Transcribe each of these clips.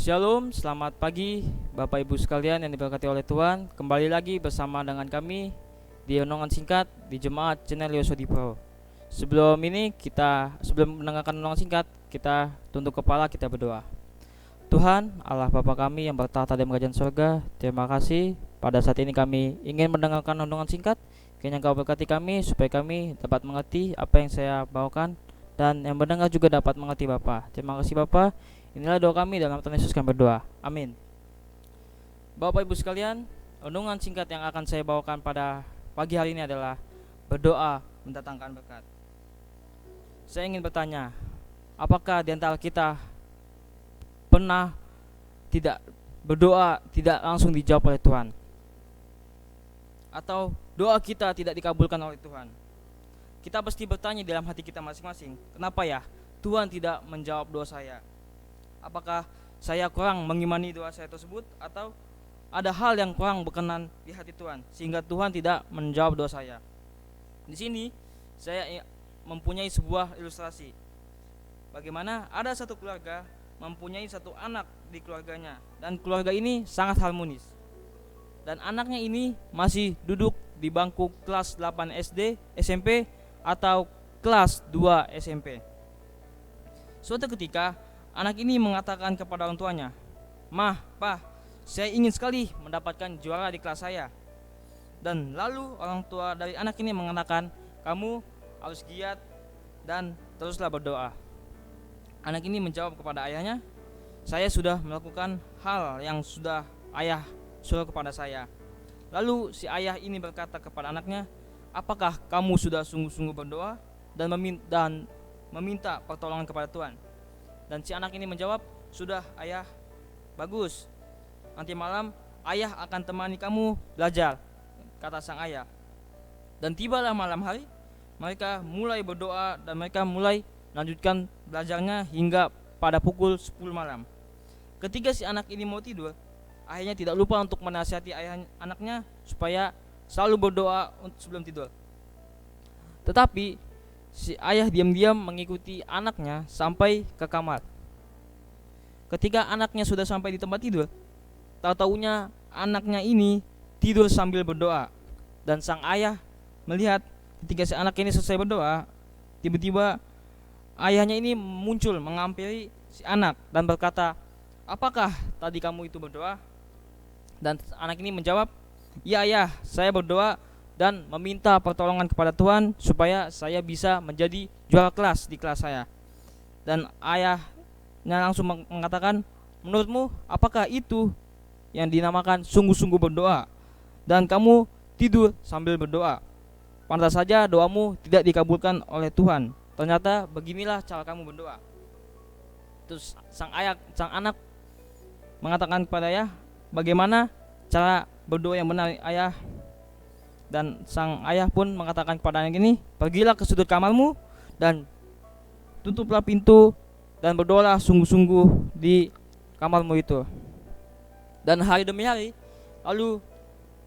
Shalom, selamat pagi Bapak Ibu sekalian yang diberkati oleh Tuhan. Kembali lagi bersama dengan kami di renungan singkat di Jemaat Channel Yosodipo. Sebelum mendengarkan renungan singkat, kita tunduk kepala, kita berdoa. Tuhan, Allah Bapa kami yang bertahta di kerajaan surga, terima kasih pada saat ini kami ingin mendengarkan renungan singkat. Kiranya Engkau berkati kami supaya kami dapat mengerti apa yang saya bawakan, dan yang mendengar juga dapat mengerti Bapa. Terima kasih Bapa. Inilah doa kami dalam Tuhan Yesus, kami berdoa. Amin. Bapak Ibu sekalian, renungan singkat yang akan saya bawakan pada pagi hari ini adalah berdoa mendatangkan berkat. Saya ingin bertanya, apakah di antara kita pernah tidak berdoa tidak langsung dijawab oleh Tuhan? Atau doa kita tidak dikabulkan oleh Tuhan? Kita pasti bertanya dalam hati kita masing-masing, kenapa ya Tuhan tidak menjawab doa saya? Apakah saya kurang mengimani doa saya tersebut, atau ada hal yang kurang berkenan di hati Tuhan sehingga Tuhan tidak menjawab doa saya? Di sini saya mempunyai sebuah ilustrasi bagaimana ada satu keluarga mempunyai satu anak di keluarganya, dan keluarga ini sangat harmonis. Dan anaknya ini masih duduk di bangku kelas 8 SD, SMP, atau kelas 2 SMP. Suatu ketika anak ini mengatakan kepada orang tuanya, "Mah, Pak, saya ingin sekali mendapatkan juara di kelas saya." Dan lalu orang tua dari anak ini mengatakan, "Kamu harus giat dan teruslah berdoa." Anak ini menjawab kepada ayahnya, "Saya sudah melakukan hal yang sudah ayah suruh kepada saya." Lalu si ayah ini berkata kepada anaknya, "Apakah kamu sudah sungguh-sungguh berdoa dan meminta pertolongan kepada Tuhan?" Dan si anak ini menjawab, "Sudah ayah, bagus. Nanti malam ayah akan temani kamu belajar," kata sang ayah. Dan tibalah malam hari, mereka mulai berdoa dan mereka mulai melanjutkan belajarnya hingga pada pukul 10 malam. Ketika si anak ini mau tidur, ayahnya tidak lupa untuk menasihati anaknya supaya selalu berdoa sebelum tidur. Tetapi si ayah diam-diam mengikuti anaknya sampai ke kamar. Ketika anaknya sudah sampai di tempat tidur, tahu-taunya anaknya ini tidur sambil berdoa. Dan sang ayah melihat ketika si anak ini selesai berdoa, tiba-tiba ayahnya ini muncul menghampiri si anak dan berkata, "Apakah tadi kamu itu berdoa?" Dan anak ini menjawab, "Ya ayah, saya berdoa dan meminta pertolongan kepada Tuhan supaya saya bisa menjadi juara kelas di kelas saya." Dan ayahnya langsung mengatakan, "Menurutmu apakah itu yang dinamakan sungguh-sungguh berdoa? Dan kamu tidur sambil berdoa. Pantas saja doamu tidak dikabulkan oleh Tuhan. Ternyata beginilah cara kamu berdoa." Terus sang anak mengatakan kepada ayah, "Bagaimana cara berdoa yang benar, ayah?" Dan sang ayah pun mengatakan kepada anak ini, "Pergilah ke sudut kamarmu dan tutuplah pintu dan berdoalah sungguh-sungguh di kamarmu itu." Dan hari demi hari, lalu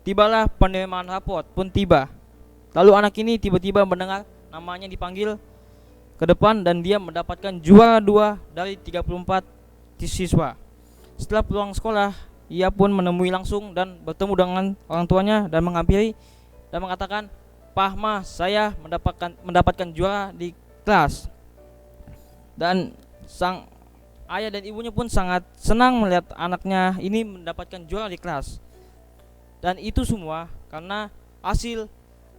tibalah penerimaan raport pun tiba. Lalu anak ini tiba-tiba mendengar namanya dipanggil ke depan dan dia mendapatkan juara 2 dari 34 siswa. Setelah pulang sekolah, ia pun menemui langsung dan bertemu dengan orang tuanya dan menghampiri dan mengatakan, "Pak, Ma, saya mendapatkan juara di kelas." Dan sang ayah dan ibunya pun sangat senang melihat anaknya ini mendapatkan juara di kelas. Dan itu semua karena hasil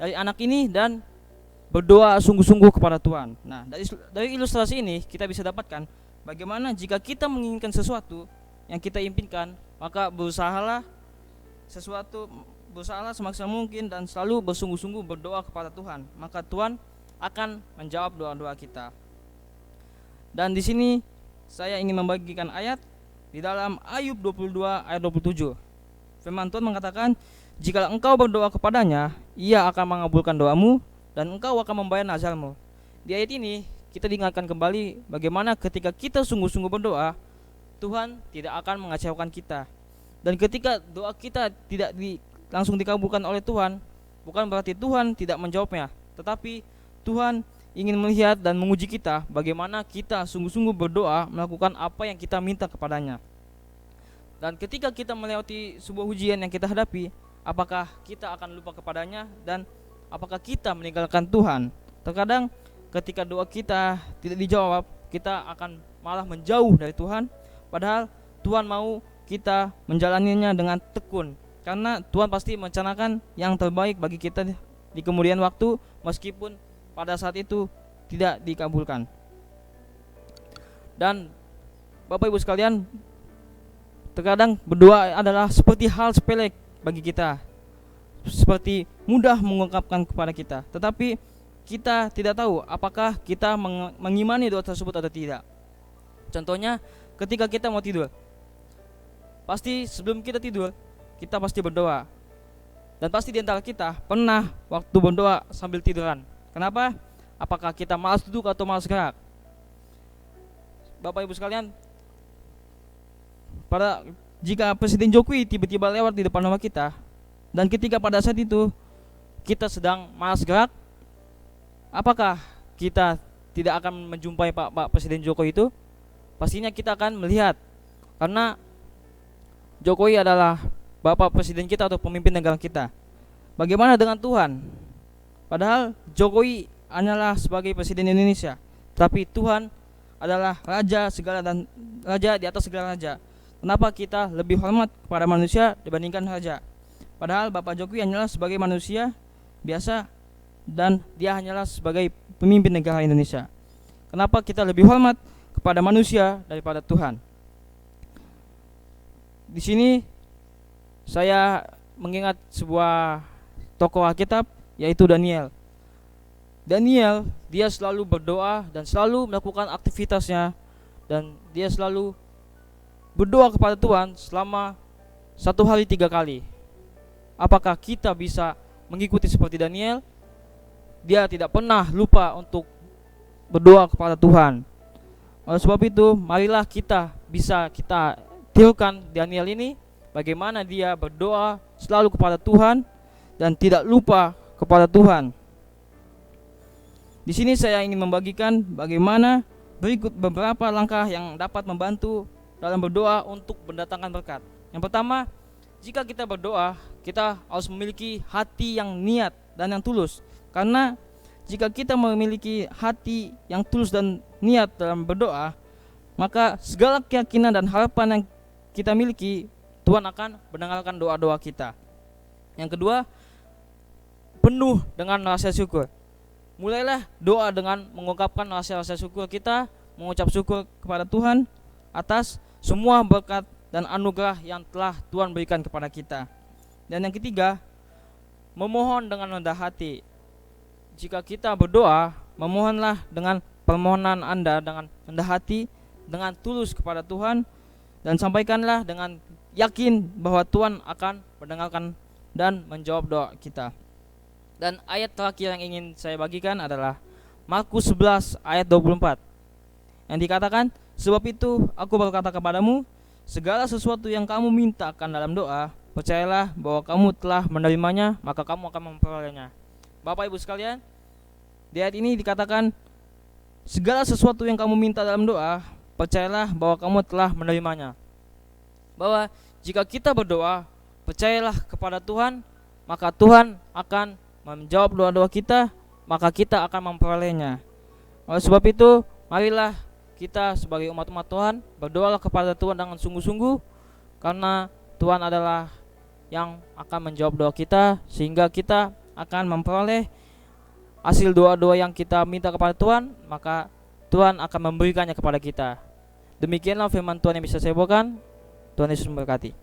dari anak ini dan berdoa sungguh-sungguh kepada Tuhan. Nah, dari ilustrasi ini kita bisa dapatkan bagaimana jika kita menginginkan sesuatu yang kita impikan, maka berusahalah semaksimal mungkin dan selalu bersungguh-sungguh berdoa kepada Tuhan, maka Tuhan akan menjawab doa-doa kita. Dan di sini saya ingin membagikan ayat di dalam Ayub 22 ayat 27. Firman Tuhan mengatakan, "Jika engkau berdoa kepadanya, ia akan mengabulkan doamu dan engkau akan membayar nazarmu." Di ayat ini kita diingatkan kembali bagaimana ketika kita sungguh-sungguh berdoa, Tuhan tidak akan mengecewakan kita. Dan ketika doa kita tidak langsung dikabulkan oleh Tuhan, bukan berarti Tuhan tidak menjawabnya, tetapi Tuhan ingin melihat dan menguji kita bagaimana kita sungguh-sungguh berdoa melakukan apa yang kita minta kepadanya. Dan ketika kita melewati sebuah ujian yang kita hadapi, apakah kita akan lupa kepadanya dan apakah kita meninggalkan Tuhan? Terkadang ketika doa kita tidak dijawab, kita akan malah menjauh dari Tuhan, padahal Tuhan mau kita menjalaninya dengan tekun, karena Tuhan pasti merencanakan yang terbaik bagi kita di kemudian waktu, meskipun pada saat itu tidak dikabulkan. Dan Bapak Ibu sekalian, terkadang berdoa adalah seperti hal sepele bagi kita, seperti mudah mengungkapkan kepada kita, tetapi kita tidak tahu apakah kita mengimani doa tersebut atau tidak. Contohnya ketika kita mau tidur, pasti sebelum kita tidur kita pasti berdoa. Dan pasti di antara kita pernah waktu berdoa sambil tiduran. Kenapa? Apakah kita malas duduk atau malas gerak? Bapak Ibu sekalian, jika Presiden Jokowi tiba-tiba lewat di depan rumah kita, dan ketika pada saat itu kita sedang malas gerak, apakah kita tidak akan menjumpai Pak Presiden Jokowi itu? Pastinya kita akan melihat, karena Jokowi adalah Bapak Presiden kita atau pemimpin negara kita. Bagaimana dengan Tuhan? Padahal Jokowi hanyalah sebagai Presiden Indonesia, tapi Tuhan adalah Raja segala dan Raja di atas segala raja. Kenapa kita lebih hormat kepada manusia dibandingkan raja? Padahal Bapak Jokowi hanyalah sebagai manusia biasa, dan dia hanyalah sebagai pemimpin negara Indonesia. Kenapa kita lebih hormat kepada manusia daripada Tuhan? Di sini saya mengingat sebuah tokoh Alkitab, yaitu Daniel. Daniel, dia selalu berdoa dan selalu melakukan aktivitasnya, dan dia selalu berdoa kepada Tuhan selama 1 hari 3 kali. Apakah kita bisa mengikuti seperti Daniel? Dia tidak pernah lupa untuk berdoa kepada Tuhan. Oleh sebab itu, marilah kita tirukan Daniel ini, bagaimana dia berdoa selalu kepada Tuhan dan tidak lupa kepada Tuhan. Di sini saya ingin membagikan bagaimana berikut beberapa langkah yang dapat membantu dalam berdoa untuk mendatangkan berkat. Yang pertama, jika kita berdoa, kita harus memiliki hati yang niat dan yang tulus. Karena jika kita memiliki hati yang tulus dan niat dalam berdoa, maka segala keyakinan dan harapan yang kita miliki, Tuhan akan mendengarkan doa-doa kita. Yang kedua, penuh dengan rasa syukur. Mulailah doa dengan mengungkapkan rasa syukur kita, mengucap syukur kepada Tuhan atas semua berkat dan anugerah yang telah Tuhan berikan kepada kita. Dan yang ketiga, memohon dengan rendah hati. Jika kita berdoa, memohonlah dengan permohonan Anda dengan rendah hati, dengan tulus kepada Tuhan, dan sampaikanlah dengan yakin bahwa Tuhan akan mendengarkan dan menjawab doa kita. Dan ayat terakhir yang ingin saya bagikan adalah Markus 11 ayat 24, yang dikatakan, sebab itu aku berkata kepadamu, segala sesuatu yang kamu mintakan dalam doa, percayalah bahwa kamu telah menerimanya, maka kamu akan memperolehnya. Bapak Ibu sekalian, di ayat ini dikatakan, segala sesuatu yang kamu minta dalam doa, percayalah bahwa kamu telah menerimanya. Bahwa jika kita berdoa, percayalah kepada Tuhan, maka Tuhan akan menjawab doa-doa kita, maka kita akan memperolehnya. Oleh sebab itu, marilah kita sebagai umat-umat Tuhan berdoalah kepada Tuhan dengan sungguh-sungguh, karena Tuhan adalah yang akan menjawab doa kita, sehingga kita akan memperoleh hasil doa-doa yang kita minta kepada Tuhan, maka Tuhan akan memberikannya kepada kita. Demikianlah firman Tuhan yang bisa saya bawakan. Tuhan Yesus memberkati.